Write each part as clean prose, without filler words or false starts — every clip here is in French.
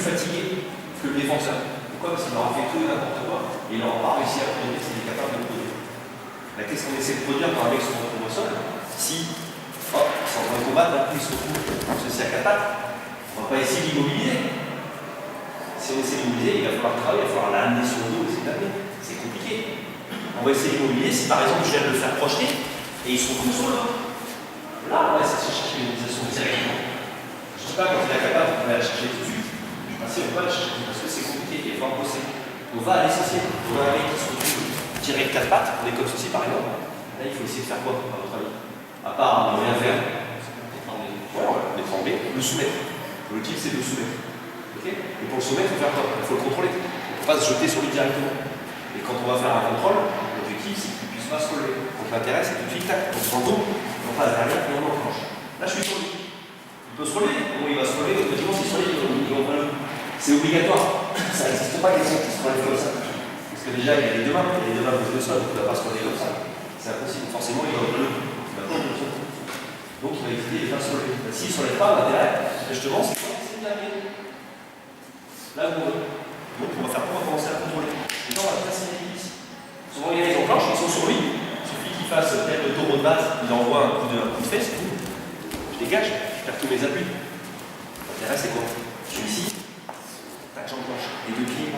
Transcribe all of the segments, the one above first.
fatigué que le défenseur. Pourquoi? Parce qu'il aura fait tout et n'importe quoi et il n'aura pas réussi à produire s'il est capable de produire. Là, qu'est-ce qu'on essaie de produire quand un mec se retrouve au sol? Si, hop, c'est en train de combattre, d'un coup il se retrouve ceci à quatre pattes, on ne va pas essayer d'immobiliser. Si on essaie d'immobiliser, il va falloir travailler, il va falloir l'amener sur le dos, essayer d'amener. C'est compliqué. On va essayer d'immobiliser. Si par exemple je viens de le faire projeter et il se retrouve sur le dos, là on va essayer de chercher l'immobilisation directement. Je ne sais pas quand il est capable, on va la chercher tout de suite. Je pense qu'on va la chercher parce que c'est compliqué, il va falloir bosser. On va à l'essentiel. On a un mec qui se retrouve direct quatre pattes, on est comme ceci par exemple. Là il faut essayer de faire quoi à votre avis? À part ne rien faire, l'étrangler, le soumettre. L'objectif c'est de le soumettre. Okay. Et pour le soumettre, il faut faire quoi? Il faut le contrôler. Il ne faut pas se jeter sur lui directement. Et quand on va faire un contrôle, l'objectif c'est qu'il ne puisse pas se relever. Donc l'intérêt c'est tout de suite, tac, on prend le dos, on passe derrière et on enclenche. Là je suis sur lui. Il peut se relever. Bon, il va se relever, automatiquement s'il se relève, il va prendre le dos. C'est obligatoire. Ça n'existe pas quelqu'un qui se relève comme ça. Parce que déjà il y a les deux mains, posent le sol, donc il ne va pas se relever comme ça. C'est impossible. Forcément il va prendre le dos. Il va prendre le dos. Donc il va éviter de faire se relever. S'il ne se relève pas, l'intérêt, justement, c'est quoi? C'est de l'amener. Là où on veut. Donc on va faire quoi? On va commencer à contrôler. Et là on va passer les hélices. Souvent il y a des enclenches, ils sont sur lui. Il suffit qu'il fasse tel le taureau de base, il envoie un coup de fesse, je dégage, je perds tous mes appuis. L'intérêt c'est quoi? Je suis ici, tac, j'enclenche. Les deux pieds,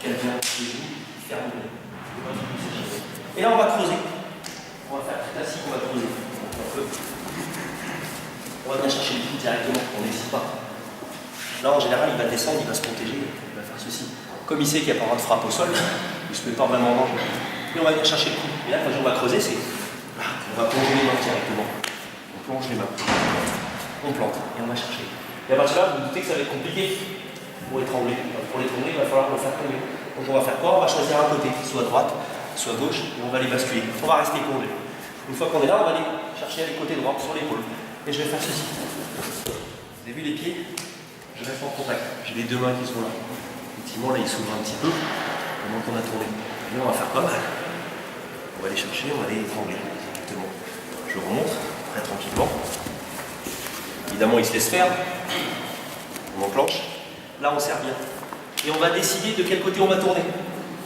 quelqu'un, les genoux, ferme. Et là on va creuser. On va faire classique, on va creuser. On va bien chercher le coup directement, on n'hésite pas. Là, en général, il va descendre, il va se protéger, il va faire ceci. Comme il sait qu'il n'y a pas de frappe au sol, il ne se met pas vraiment en danger. Et on va venir chercher le coup. Et là, quand on va creuser, c'est. On va plonger les mains directement. On plonge les mains. On plante et on va chercher. Et à partir de là, vous vous doutez que ça va être compliqué pour étrangler. Pour l'étrangler, il va falloir le faire tomber. Donc on va faire quoi? On va choisir un côté, soit droite, soit gauche, et on va les basculer. On va rester plongé. Une fois qu'on est là, on va aller chercher les côtés droits sur l'épaule. Et je vais faire ceci. Vous avez vu les pieds? Je reste en contact. J'ai les deux mains qui sont là. Effectivement, là, ils s'ouvrent un petit peu pendant qu'on a tourné. Et là, on va faire pas mal. On va aller chercher, on va aller étrangler. Exactement. Je remonte très tranquillement. Évidemment, il se laisse faire. On enclenche. Là, on serre bien. Et on va décider de quel côté on va tourner.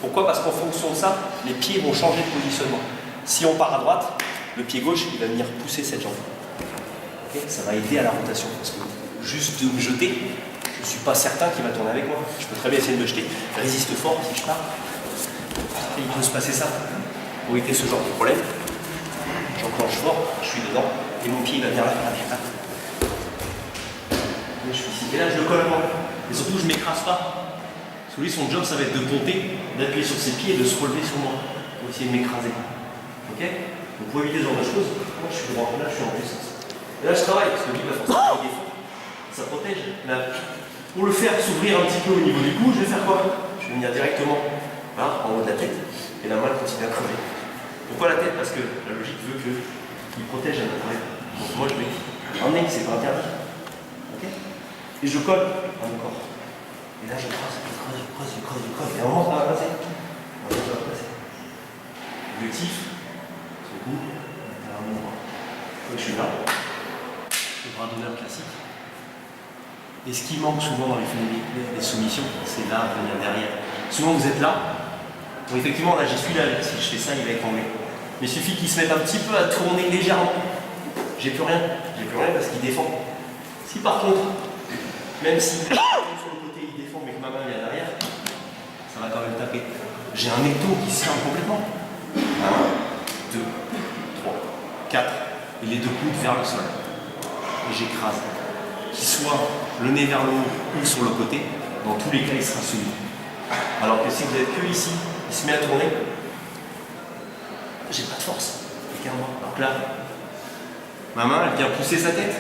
Pourquoi? Parce qu'en fonction de ça, les pieds vont changer de positionnement. Si on part à droite, le pied gauche, il va venir pousser cette jambe. Okay, ça va aider à la rotation. Parce que juste de me jeter, je ne suis pas certain qu'il va tourner avec moi. Je peux très bien essayer de me jeter. Je résiste fort si je pars. Et il peut se passer ça. Pour éviter ce genre de problème, j'enclenche fort, je suis dedans, et mon pied il va venir là. Je suis ici. Et là, je le colle à moi. Et surtout, je ne m'écrase pas. Parce que lui, son job, ça va être de monter, d'appuyer sur ses pieds et de se relever sur moi. Pour essayer de m'écraser. Ok? Donc, pour éviter ce genre de choses, moi, je suis droit. Là, je suis en puissance. Et là, je travaille, parce que lui, il va forcément il défend. Ça protège. Là, pour le faire s'ouvrir un petit peu au niveau du cou, je vais faire quoi? Je vais venir directement là, en haut de la tête, et la main continue à crever. Pourquoi la tête? Parce que la logique veut qu'il protège un appareil. Donc moi, je vais emmener, c'est pas interdit. Ok? Et je colle à mon corps. Et là, je creuse. Et à un moment, ça va passer. L'objectif, ce coup, c'est un moment. Je suis là. Le bras d'honneur classique. Et ce qui manque souvent dans les soumissions, c'est là, venir derrière. Souvent vous êtes là. Bon, effectivement, là j'y suis là, si je fais ça, il va être tombé. Mais il suffit qu'il se mette un petit peu à tourner légèrement. J'ai plus rien. J'ai plus rien parce qu'il défend. Si par contre, même si sur le côté il défend mais que ma main est derrière, ça va quand même taper. J'ai un étau qui se ferme complètement. 1, 2, 3, 4. Et les deux coudes vers le sol. Et j'écrase. Qu'il soit le nez vers le haut ou sur le côté, dans tous les cas, il sera soumis. Alors que si vous êtes que ici, il se met à tourner, j'ai pas de force. Donc là, ma main, elle vient pousser sa tête.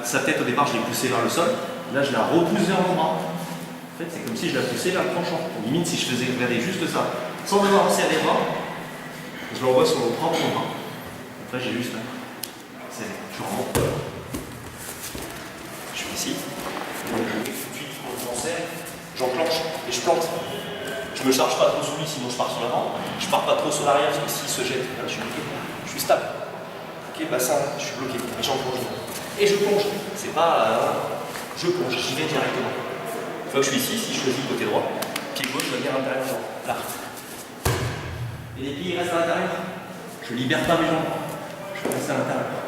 Sa tête, au départ, je l'ai poussée vers le sol. Là, je la repousse vers mon bras. En fait, c'est comme si je la poussais vers le tranchant. Limite, si je faisais regarder juste ça, sans devoir resserrer les bras, je l'envoie sur mon propre bras. Après, j'ai juste je remonte. Je suis ici. Donc, je mets tout de suite, on serre, j'enclenche et je plante. Je ne me charge pas trop sur lui, sinon je pars sur l'avant. Je ne pars pas trop sur l'arrière, parce que s'il se jette, là, je suis bloqué. Je suis stable. Ok, bassin, je suis bloqué. Et j'enclenche. Et je plonge. C'est pas. Je plonge, j'y vais directement. Une fois que je suis ici, si je choisis le côté droit, pied gauche va venir à l'intérieur. Là. Et les pieds restent à l'intérieur. Je libère pas mes jambes. Je peux rester à l'intérieur.